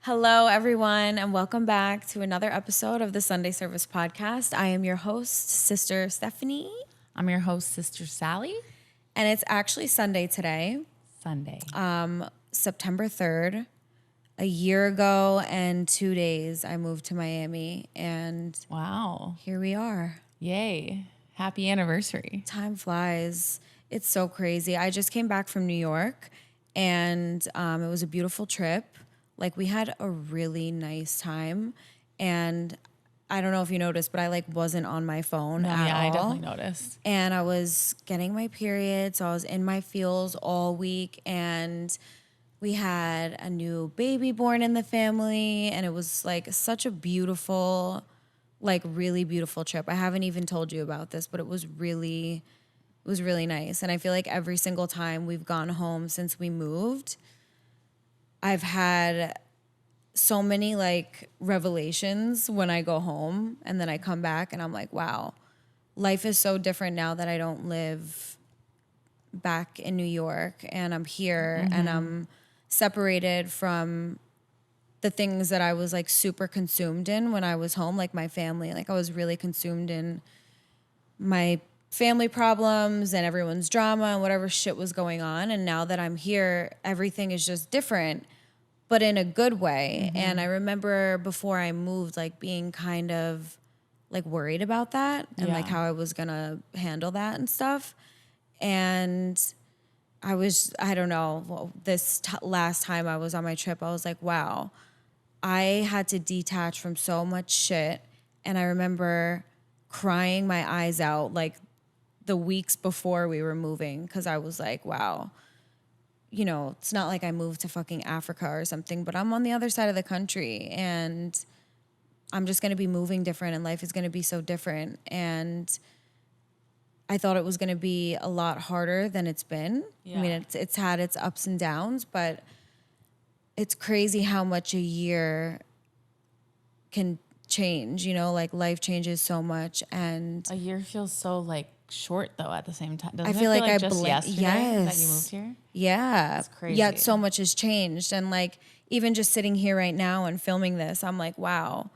Hello, everyone, and welcome back to another episode of the Sunday Service Podcast. I am your host, Sister Stephanie, I'm your host, Sister Sally. and it's actually Sunday today, Sunday. September 3rd. A year ago and 2 days, I moved to Miami, and Wow. here we are. Yay. Happy anniversary. Time flies. It's so crazy. I just came back from New York, and it was a beautiful trip. Like, we had a really nice time, and I don't know if you noticed, but I wasn't on my phone at all. I definitely noticed. And I was getting my period, so I was in my feels all week, and we had a new baby born in the family, and it was like such a beautiful, like really beautiful trip. I haven't even told you about this, but it was really nice. And I feel like every single time we've gone home since we moved, I've had so many like revelations when I go home, and then I come back and I'm like, wow, life is so different now that I don't live back in New York and I'm here and I'm separated from the things that I was like super consumed in when I was home, like my family. Like I was really consumed in my family problems and everyone's drama and whatever shit was going on. And now that I'm here, everything is just different, but in a good way. And I remember before I moved, like being kind of like worried about that and like how I was gonna handle that and stuff. And I don't know, last time I was on my trip, I was like, wow, I had to detach from so much shit. And I remember crying my eyes out like the weeks before we were moving, because I was like, wow, you know, it's not like I moved to fucking Africa or something, but I'm on the other side of the country and I'm just going to be moving different and life is going to be so different. And I thought it was going to be a lot harder than it's been. Yeah. I mean, it's had its ups and downs, but it's crazy how much a year can change, you know, like life changes so much. And A year feels so like short though at the same time. Doesn't I feel it like I just yesterday that you moved here? Yeah. It's crazy. Yet so much has changed. And like, even just sitting here right now and filming this, I'm like, wow,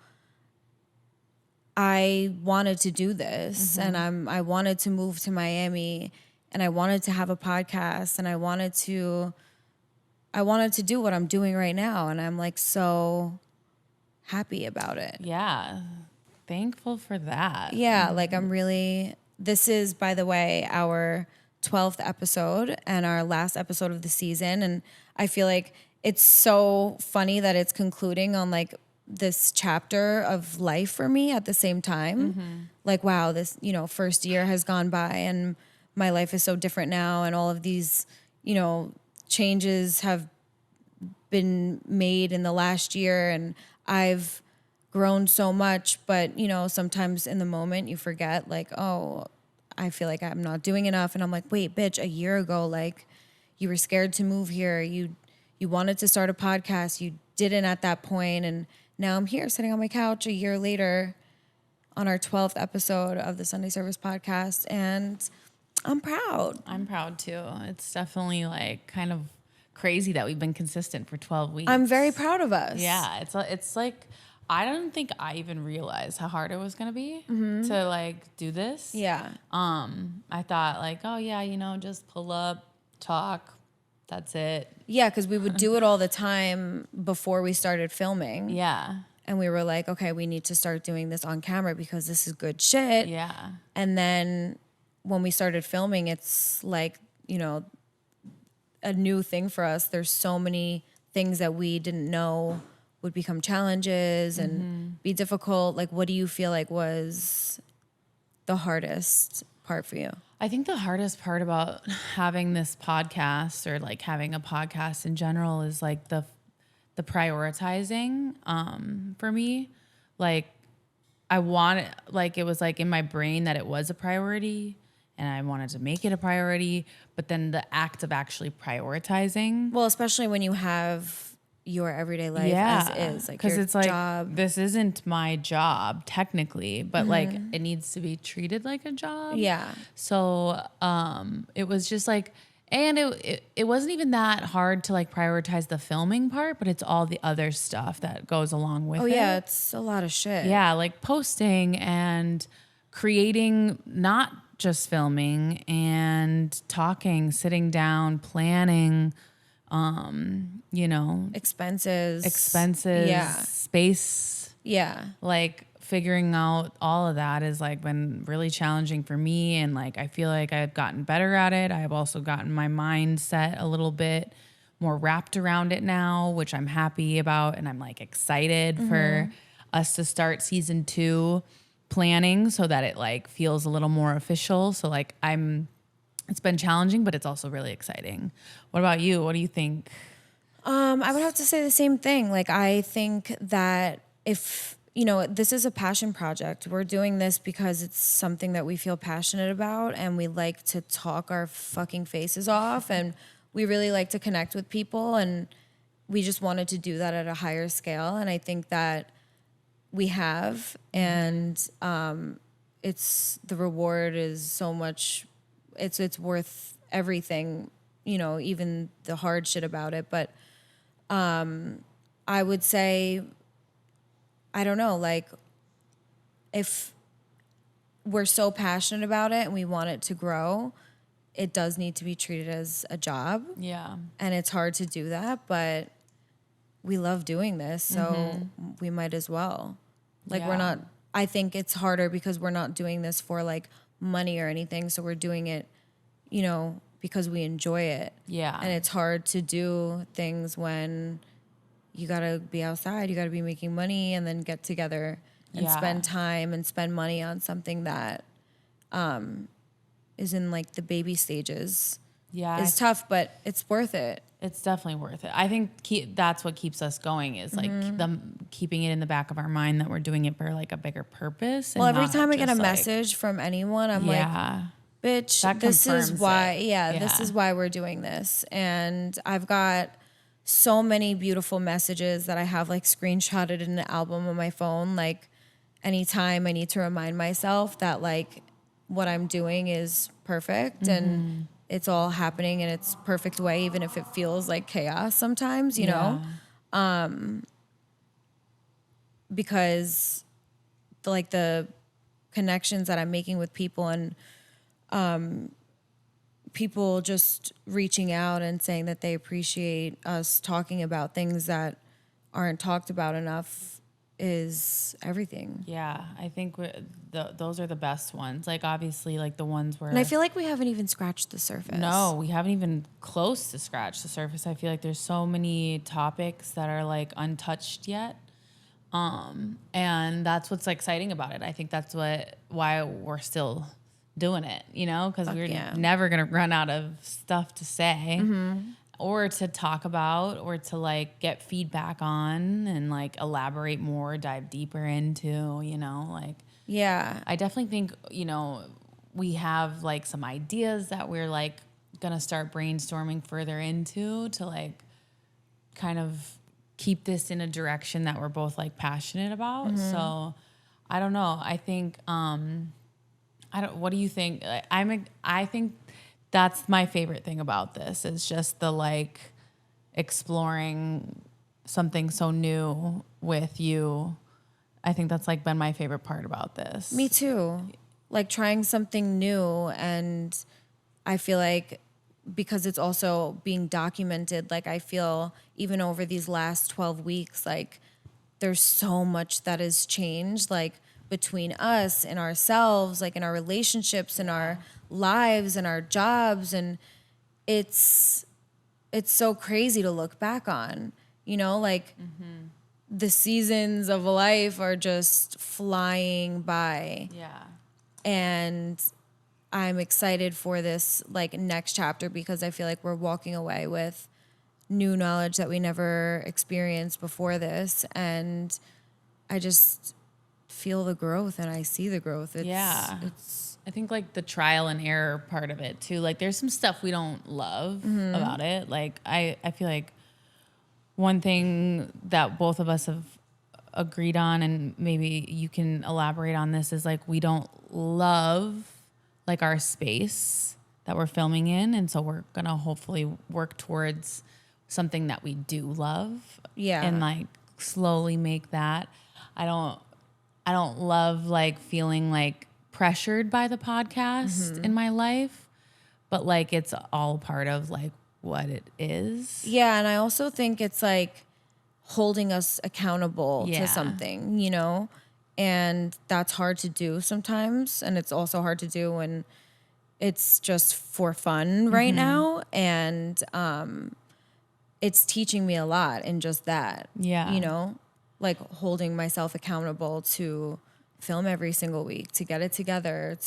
I wanted to do this and I wanted to move to Miami and I wanted to have a podcast and I wanted to do what I'm doing right now. And I'm like so happy about it. Yeah. Thankful for that. Yeah. Like this is, by the way, our 12th episode and our last episode of the season. And I feel like it's so funny that it's concluding on like this chapter of life for me at the same time. Like, wow, this, you know, first year has gone by and my life is so different now. And all of these, you know, changes have been made in the last year and I've grown so much, but you know, sometimes in the moment you forget like, oh, I feel like I'm not doing enough. And I'm like, wait, bitch, a year ago, like you were scared to move here. You wanted to start a podcast. You didn't at that point. And now I'm here sitting on my couch a year later on our 12th episode of the Sunday Service Podcast. And I'm proud. I'm proud too. It's definitely like kind of crazy that we've been consistent for 12 weeks. I'm very proud of us. Yeah. It's like, I don't think I even realized how hard it was going to be to like do this. Yeah. I thought like, oh yeah, you know, just pull up, talk, that's it. Yeah, because we would do it all the time before we started filming. Yeah. And we were like, okay, we need to start doing this on camera because this is good shit. Yeah. And then when we started filming, it's like, you know, a new thing for us. There's so many things that we didn't know would become challenges and be difficult. Like, what do you feel like was the hardest part for you? I think the hardest part about having this podcast or like having a podcast in general is like the prioritizing for me. Like I wanted, like it was like in my brain that it was a priority and I wanted to make it a priority, but then the act of actually prioritizing. Well, especially when you have your everyday life as is, like your it's like job. this isn't my job technically, but like it needs to be treated like a job. Yeah. So it was just like And it wasn't even that hard to like prioritize the filming part, but it's all the other stuff that goes along with Oh it. yeah, it's a lot of shit. Yeah, like posting and creating, not just filming and talking, sitting down, planning, Expenses. expenses, Yeah. space, Yeah. like figuring out all of that has like been really challenging for me. And like, I feel like I've gotten better at it. I have also gotten my mindset a little bit more wrapped around it now, which I'm happy about. And I'm like excited for us to start season 2 planning so that it like feels a little more official. So like it's been challenging, but it's also really exciting. What about you? What do you think? I would have to say the same thing. Like, I think that if, this is a passion project, we're doing this because it's something that we feel passionate about and we like to talk our fucking faces off and we really like to connect with people and we just wanted to do that at a higher scale. And I think that we have, and it's the reward is so much, it's worth everything, even the hard shit about it. But I would say, I don't know, like if we're so passionate about it and we want it to grow, it does need to be treated as a job. Yeah. And it's hard to do that, but we love doing this, so we might as well. Like we're Yeah. not, I think it's harder because we're not doing this for like money or anything. So we're doing it, because we enjoy it. Yeah. And it's hard to do things when you gotta be outside, you gotta be making money and then get together and Yeah. spend time and spend money on something that is in like the baby stages. Yeah. It's tough, but it's worth it. It's definitely worth it. I think that's what keeps us going is like keeping it in the back of our mind that we're doing it for like a bigger purpose. Well, and every not time I get a just, like, message from anyone, I'm like, yeah, bitch, That this is confirms why, it. this Yeah. is why we're doing this. And I've got so many beautiful messages that I have like screenshotted in an album on my phone. Like anytime I need to remind myself that like what I'm doing is perfect and it's all happening in its perfect way, even if it feels like chaos sometimes, you know, because the connections that I'm making with people and people just reaching out and saying that they appreciate us talking about things that aren't talked about enough is everything. Yeah, I think those are the best ones. Like obviously, like the ones where And I feel like we haven't even scratched the surface. no, we haven't even close to scratch the surface. I feel like there's so many topics that are like untouched yet. And that's what's exciting about it. I think that's why we're still doing it, because we're yeah. never going to run out of stuff to say or to talk about or to like get feedback on and like elaborate more, dive deeper into, like, Yeah. I definitely think, we have like some ideas that we're like going to start brainstorming further into to like kind of keep this in a direction that we're both like passionate about. So I don't know. I think, what do you think? I think that's my favorite thing about this is just the like exploring something so new with you. I think that's like been my favorite part about this. Me too. Like trying something new, and I feel like because it's also being documented, like I feel even over these last 12 weeks, like there's so much that has changed, like between us and ourselves, like in our relationships and our lives and our jobs. And it's so crazy to look back on, like the seasons of life are just flying by. Yeah. And I'm excited for this like next chapter because I feel like we're walking away with new knowledge that we never experienced before this. And I just feel the growth and I see the growth. It's I think like the trial and error part of it too. Like there's some stuff we don't love about it. Like I feel like one thing that both of us have agreed on, and maybe you can elaborate on this, is like we don't love like our space that we're filming in. And so we're going to hopefully work towards something that we do love. Yeah. And like slowly make that. I don't love like feeling like pressured by the podcast in my life, but like it's all part of like what it is. Yeah, and I also think it's like holding us accountable Yeah. to something, you know? And that's hard to do sometimes, and it's also hard to do when it's just for fun right now, and it's teaching me a lot in just that. Yeah. You know? Like holding myself accountable to film every single week, to get it together,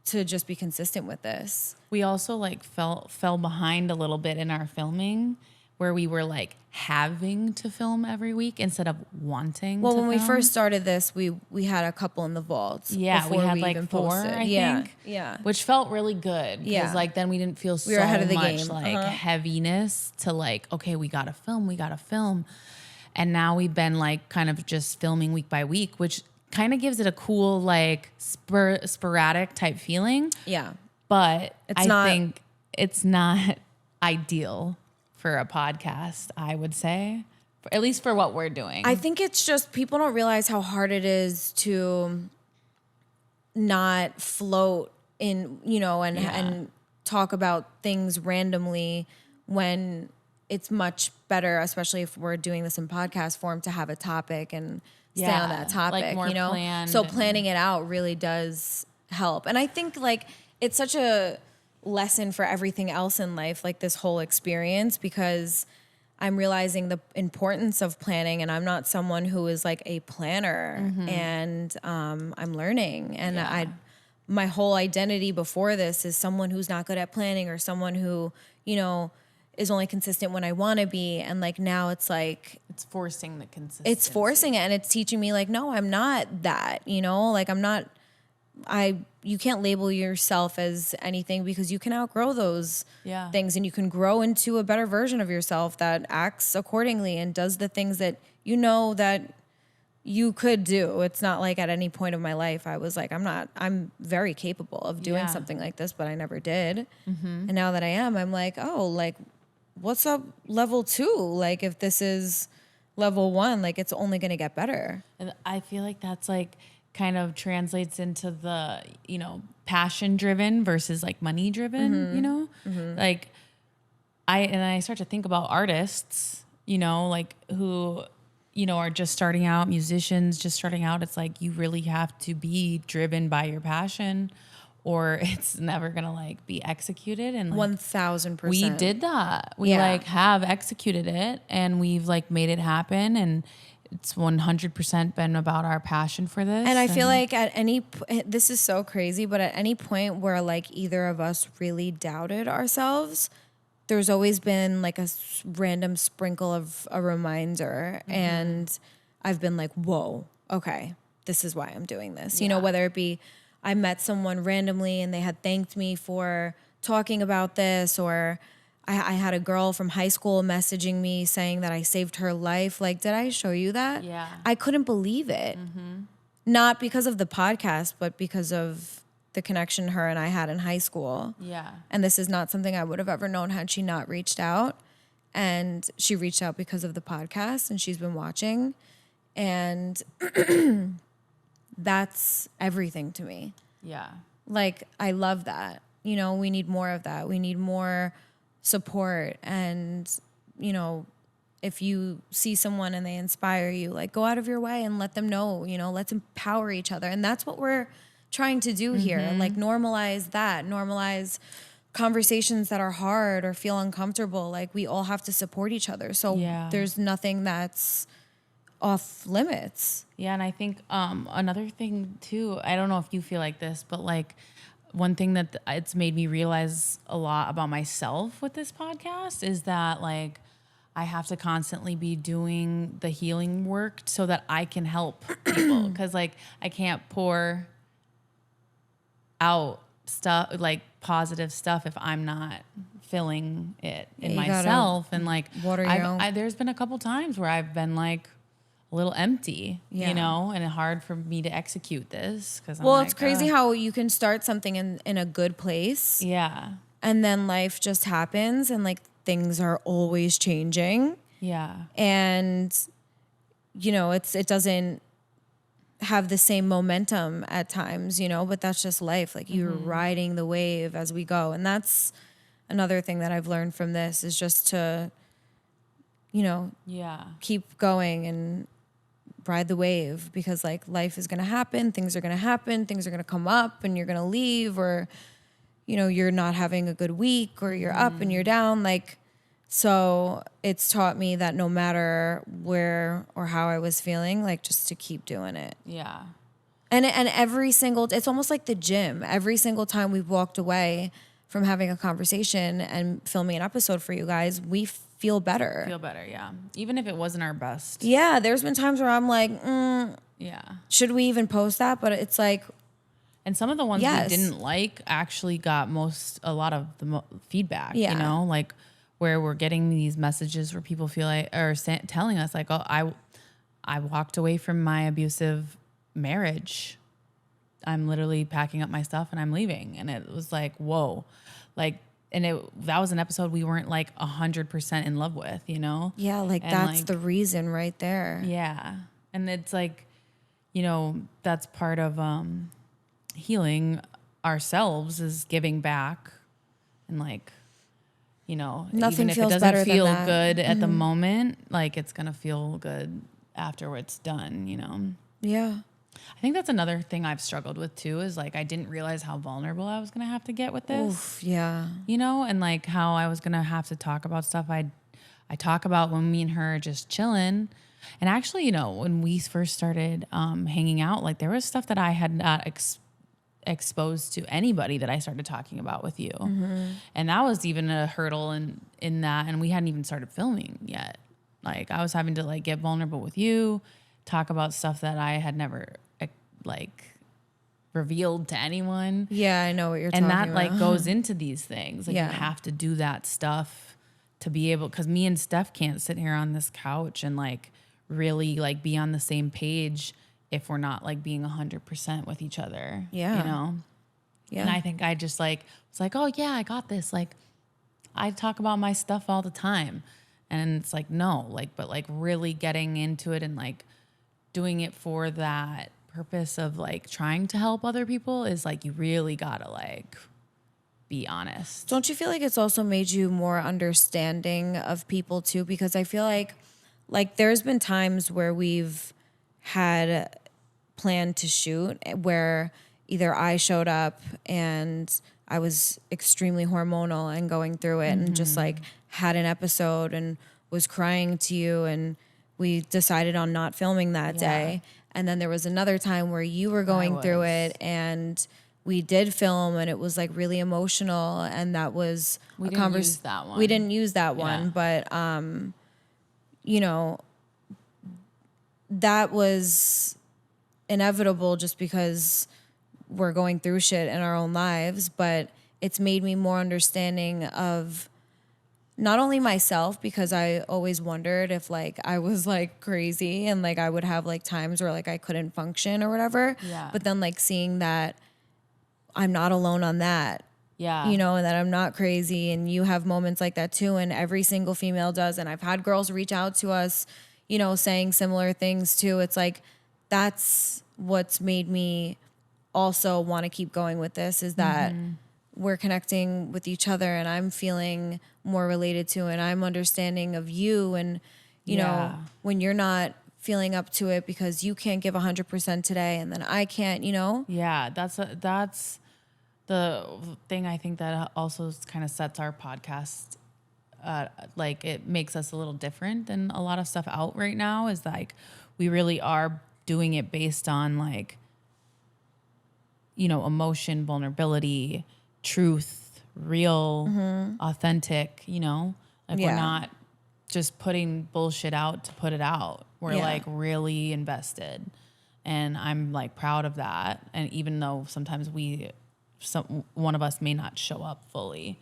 to just be consistent with this. We also like fell behind a little bit in our filming, where we were like having to film every week instead of wanting Well, to when we film. first started this, we had a couple in the vaults. Yeah, we before had we like even 4, posted. I Yeah, think. yeah. Which felt really good. Because Yeah. like then we didn't feel so were ahead of the much game. like heaviness to like, okay, we gotta film. And now we've been like kind of just filming week by week, which kind of gives it a cool like sporadic type feeling. Yeah. But It's I not- think it's not ideal for a podcast, I would say. At least for what we're doing. I think it's just people don't realize how hard it is to not float in, you know, and talk about things randomly when it's much better, especially if we're doing this in podcast form, to have a topic and stay Yeah, on that like topic, more you know? planned So and- planning it out really does help. And I think like it's such a lesson for everything else in life, like this whole experience, because I'm realizing the importance of planning, and I'm not someone who is like a planner, and I'm learning, and my whole identity before this is someone who's not good at planning, or someone who, you know, is only consistent when I want to be, and like now it's like it's forcing the consistency. it's forcing it, and it's teaching me like, no, I'm not that, you know, like you can't label yourself as anything, because you can outgrow those things, and you can grow into a better version of yourself that acts accordingly and does the things that you know that you could do. It's not like at any point of my life I was like, I'm very capable of doing something like this, but I never did. And now that I am, I'm like, oh, like what's up level 2? Like if this is level 1, like it's only going to get better. And I feel like that's like kind of translates into the, you know, passion driven versus like money driven, you know? Like I start to think about artists, you know, like who, you know, are just starting out, musicians just starting out. It's like you really have to be driven by your passion, or it's never gonna like be executed. And like, 1000%. we did that. We like have executed it, and we've like made it happen, and it's 100% been about our passion for this. And I feel like at this is so crazy, but at any point where like either of us really doubted ourselves, there's always been like a random sprinkle of a reminder. And I've been like, whoa, okay, this is why I'm doing this. You know, whether it be I met someone randomly and they had thanked me for talking about this, or I had a girl from high school messaging me saying that I saved her life. Like, did I show you that? Yeah. I couldn't believe it. Not because of the podcast, but because of the connection her and I had in high school. Yeah. And this is not something I would have ever known had she not reached out. And she reached out because of the podcast, and she's been watching. And that's everything to me. Yeah. Like, I love that. You know, we need more of that. We need more support. And, you know, if you see someone and they inspire you, like, go out of your way and let them know, you know, let's empower each other. And that's what we're trying to do here. Like, normalize that, normalize conversations that are hard or feel uncomfortable. Like, we all have to support each other. So there's nothing that's off limits. Yeah, and I think another thing too, I don't know if you feel like this, but like one thing that it's made me realize a lot about myself with this podcast is that like I have to constantly be doing the healing work so that I can help people, because like I can't pour out stuff like positive stuff if I'm not feeling it in you gotta myself. And like water your own. there's been a couple times where I've been like a little empty, Yeah. you know, and hard for me to execute this because I'm Well, like, it's crazy how you can start something in a good place yeah, and then life just happens and like things are always changing yeah, and it doesn't have the same momentum at times, but that's just life. Like you're riding the wave as we go. And that's another thing that I've learned from this is just to, yeah, keep going and ride the wave because like life is going to happen, things are going to happen, things are going to come up and you're going to leave or you're not having a good week or you're up and you're down like so it's taught me that no matter where or how I was feeling like just to keep doing it. yeah, And every single it's almost like the gym. Every single time we've walked away from having a conversation and filming an episode for you guys, we feel better. feel better, yeah. Even if it wasn't our best. Yeah, there's been times where I'm like, Yeah. should we even post that? But it's like, And some of the ones Yes. we didn't like actually got a lot of the feedback, Yeah. you know, like where we're getting these messages where people feel like, or telling us like, oh, I walked away from my abusive marriage. I'm literally packing up my stuff and I'm leaving. And it was like, whoa, like, and that was an episode we weren't like 100% in love with, you know? yeah, like And, that's like, the reason right there. yeah. And it's like, that's part of healing ourselves is giving back and like, Nothing even if it feels doesn't better than feel that. good at the moment, like it's going to feel good after it's done, Yeah. I think that's another thing I've struggled with too is like I didn't realize how vulnerable I was going to have to get with this. Oof, yeah. And like how I was going to have to talk about stuff I talk about when me and her are just chilling. And actually, when we first started hanging out, like there was stuff that I had not exposed to anybody that I started talking about with you. And that was even a hurdle in that. And we hadn't even started filming yet. Like I was having to like get vulnerable with you, talk about stuff that I had never like revealed to anyone. Yeah, I know what you're And talking that about. like goes into these things. Like Yeah. you have to do that stuff to be able, because me and Steph can't sit here on this couch and like really like be on the same page if we're not like being 100% with each other. Yeah. Yeah. And I think I just like was like, oh yeah, I got this. Like I talk about my stuff all the time. And it's like, no, like, but like really getting into it and like doing it for that purpose of like trying to help other people is like, you really gotta like be honest. Don't you feel like it's also made you more understanding of people too? Because I feel like there's been times where we've had planned to shoot where either I showed up and I was extremely hormonal and going through it and just like had an episode and was crying to you and we decided on not filming that day. And then there was another time where you were going through it and we did film and it was like really emotional and that was We a didn't use that one. We didn't use that one, Yeah. but that was inevitable just because we're going through shit in our own lives, but it's made me more understanding of not only myself, because I always wondered if like I was like crazy and like I would have like times where like I couldn't function or whatever. Yeah. But then like seeing that I'm not alone on that. Yeah. And that I'm not crazy and you have moments like that too. And every single female does. And I've had girls reach out to us, saying similar things too. It's like, that's what's made me also want to keep going with this is that we're connecting with each other and I'm feeling more related to and I'm understanding of you. And, Yeah. when you're not feeling up to it because you can't give 100% today and then I can't, Yeah, that's the thing I think that also kind of sets our podcast, like it makes us a little different than a lot of stuff out right now is like we really are doing it based on like, emotion, vulnerability, truth, real, authentic, like we're Yeah. not just putting bullshit out to put it out. We're Yeah. like really invested. And I'm like proud of that. And even though sometimes one of us may not show up fully,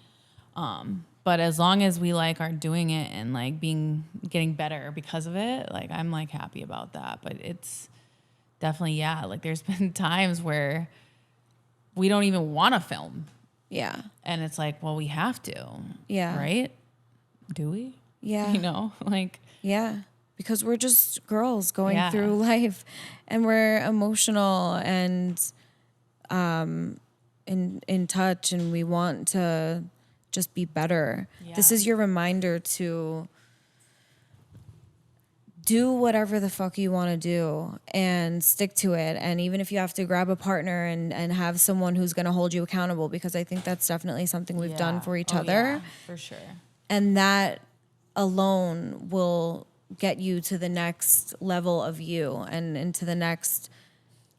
but But as long as we like are doing it and like getting better because of it, like I'm like happy about that. But it's definitely, yeah, like there's been times where we don't even want to film. Yeah. And it's like, well, we have to. Yeah. Right? Do we? Yeah. You know, like, yeah. Because we're just girls going Yeah. through life, and we're emotional and in touch, and we want to just be better. This Yeah. is your reminder to do whatever the fuck you want to do and stick to it. And even if you have to grab a partner and have someone who's going to hold you accountable, because I think that's definitely something we've done Yeah. for each Oh, other. yeah, for sure. And that alone will get you to the next level of you and into the next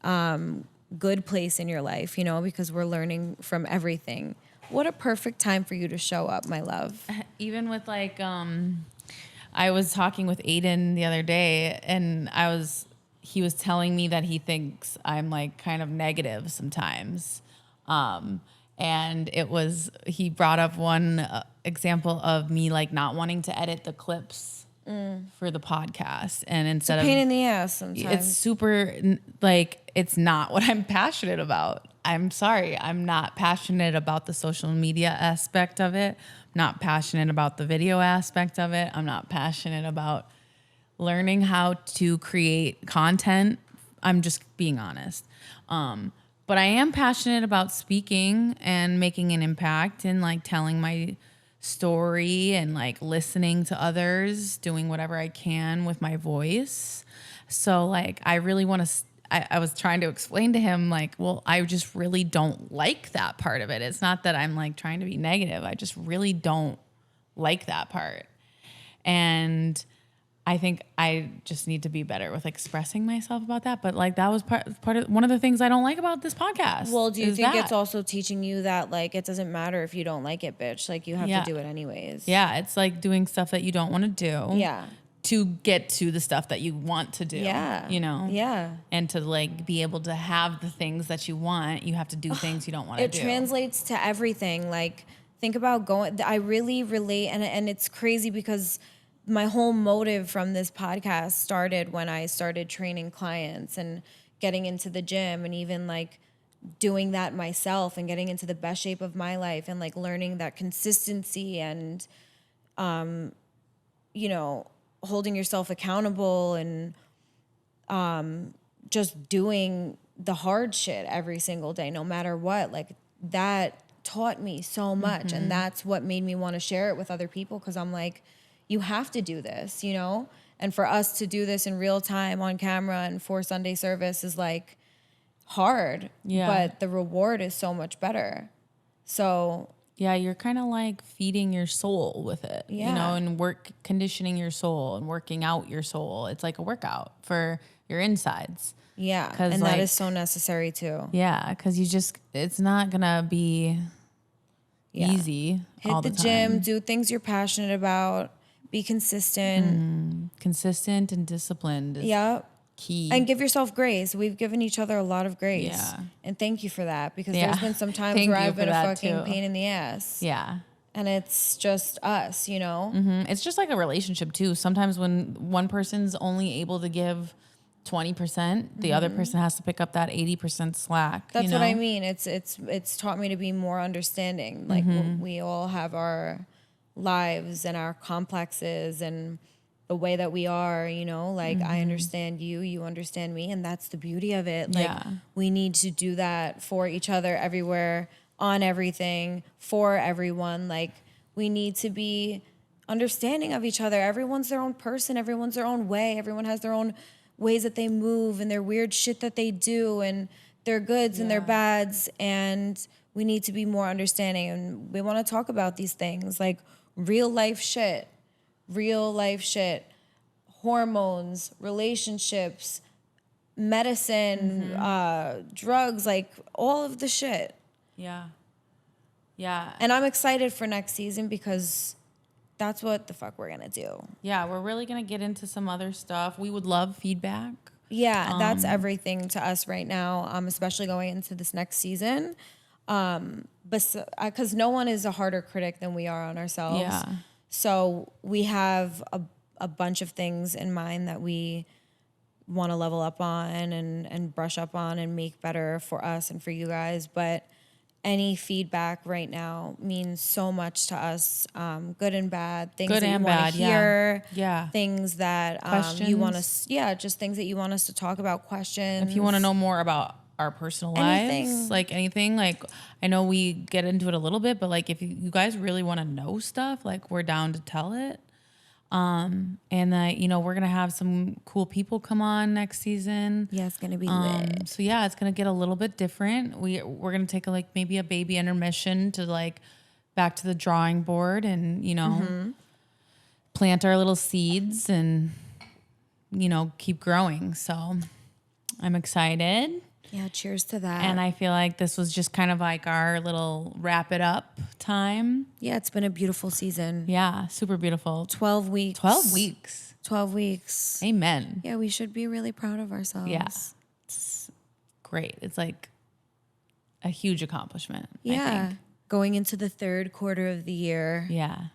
good place in your life, you know, because we're learning from everything. What a perfect time for you to show up, my love. Even with like, I was talking with Aiden the other day, and he was telling me that he thinks I'm like kind of negative sometimes. And he brought up one example of me like not wanting to edit the clips for the podcast. And instead Pain in the ass sometimes. it's super like, it's not what I'm passionate about. I'm sorry. I'm not passionate about the social media aspect of it. I'm not passionate about the video aspect of it. I'm not passionate about learning how to create content. I'm just being honest. But I am passionate about speaking and making an impact and like telling my story and like listening to others, doing whatever I can with my voice. So like, I really want to, I was trying to explain to him like, well, I just really don't like that part of it. It's not that I'm like trying to be negative. I just really don't like that part. And I think I just need to be better with expressing myself about that. But like that was part of one of the things I don't like about this podcast. Well, do you think that. it's also teaching you that like it doesn't matter if you don't like it, bitch? Like you have Yeah. to do it anyways. Yeah, it's like doing stuff that you don't want to do. Yeah. To get to the stuff that you want to do. Yeah. You know? Yeah. And to like be able to have the things that you want, you have to do things you don't want to do. It translates to everything. Like think about I really relate, and it's crazy because my whole motive from this podcast started when I started training clients and getting into the gym and even like doing that myself and getting into the best shape of my life and like learning that consistency and you know, holding yourself accountable and just doing the hard shit every single day, no matter what. Like that taught me so much. And that's what made me want to share it with other people. Cause I'm like, you have to do this, you know? And for us to do this in real time on camera and for Sunday service is like hard, but the reward is so much better. So yeah, you're kind of like feeding your soul with it, Yeah. you know, and conditioning your soul and working out your soul. It's like a workout for your insides. yeah, 'Cause, and that like- is so necessary too. Yeah, because it's not going to be easy Hit all the the gym, time. do things you're passionate about, be consistent. Consistent and disciplined is Yep. key. And give yourself grace. We've given each other a lot of grace. Yeah. And thank you for that, because Yeah. there's been some times Thank where you I've been for a that, fucking too. pain in the ass. Yeah. And it's just us, you know? It's just like a relationship too. Sometimes when one person's only able to give 20%, the other person has to pick up that 80% slack. That's you know? what I mean. It's taught me to be more understanding. Like we all have our lives and our complexes and the way that we are, you know, like I understand you, you understand me, and that's the beauty of it. Like Yeah. we need to do that for each other everywhere, on everything, for everyone. Like we need to be understanding of each other. Everyone's their own person, everyone's their own way, everyone has their own ways that they move and their weird shit that they do and their goods and their bads, and we need to be more understanding. And we want to talk about these things like real life shit, hormones, relationships, medicine, drugs, like all of the shit. Yeah. Yeah. And I'm excited for next season because that's what the fuck we're gonna do. Yeah, we're really going to get into some other stuff. We would love feedback. Yeah, that's everything to us right now, especially going into this next season. Because no one is a harder critic than we are on ourselves. Yeah. So we have a bunch of things in mind that we want to level up on and brush up on and make better for us and for you guys. But any feedback right now means so much to us, good and bad, things Good that you and want to bad, hear, yeah. things that you want us, just things that you want us to talk about, questions. If you want to know more about our personal lives, like anything, like I know we get into it a little bit, but like if you guys really want to know stuff, like we're down to tell it. And that, you know, we're going to have some cool people come on next season. Yeah, it's going to be lit. So yeah, it's going to get a little bit different. We're going to take maybe a baby intermission to like back to the drawing board and, you know, plant our little seeds and, you know, keep growing. So I'm excited. Yeah, cheers to that. And I feel like this was just kind of like our little wrap it up time. Yeah, it's been a beautiful season. Yeah, super beautiful. 12 weeks. 12 weeks. 12 weeks. Amen. Yeah, we should be really proud of ourselves. Yeah. It's great. It's like a huge accomplishment. Yeah. I think. Going into the third quarter of the year. Yeah.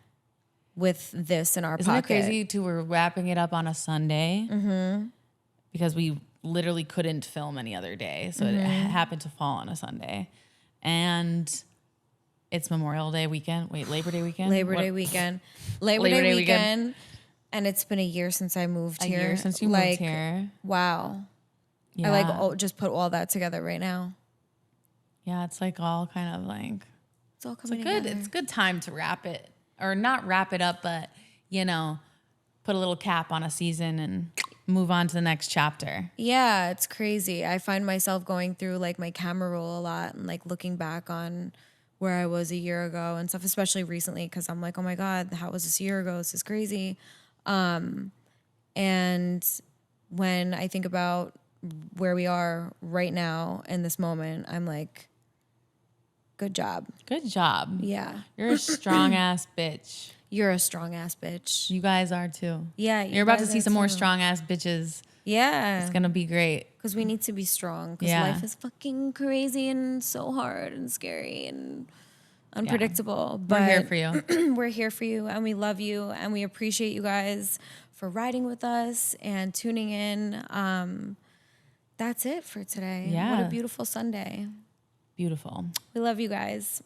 With this in our Isn't pocket. it crazy too? We're wrapping it up on a Sunday because we literally couldn't film any other day. So it happened to fall on a Sunday. And it's Memorial Day weekend. Wait, Labor Day weekend? Labor Day weekend. Labor Day weekend. And it's been a year since I moved here. A year since you moved here. Wow. Yeah. I just put all that together right now. Yeah, it's like all kind of like it's all coming good. together. It's a good time to wrap it. Or not wrap it up, but, you know, put a little cap on a season and move on to the next chapter. Yeah, it's crazy. I find myself going through like my camera roll a lot and like looking back on where I was a year ago and stuff, especially recently because I'm like, oh my God, how was this a year ago? This is crazy. And when I think about where we are right now in this moment, I'm like, good job. Good job. Yeah. You're a strong ass bitch. You're a strong ass bitch. You guys are too. Yeah. You're about to see some more strong ass bitches. Yeah. It's going to be great. Because we need to be strong. Because life is fucking crazy and so hard and scary and unpredictable. But we're here for you. We're here for you and we love you and we appreciate you guys for riding with us and tuning in. That's it for today. Yeah. What a beautiful Sunday. Beautiful. We love you guys.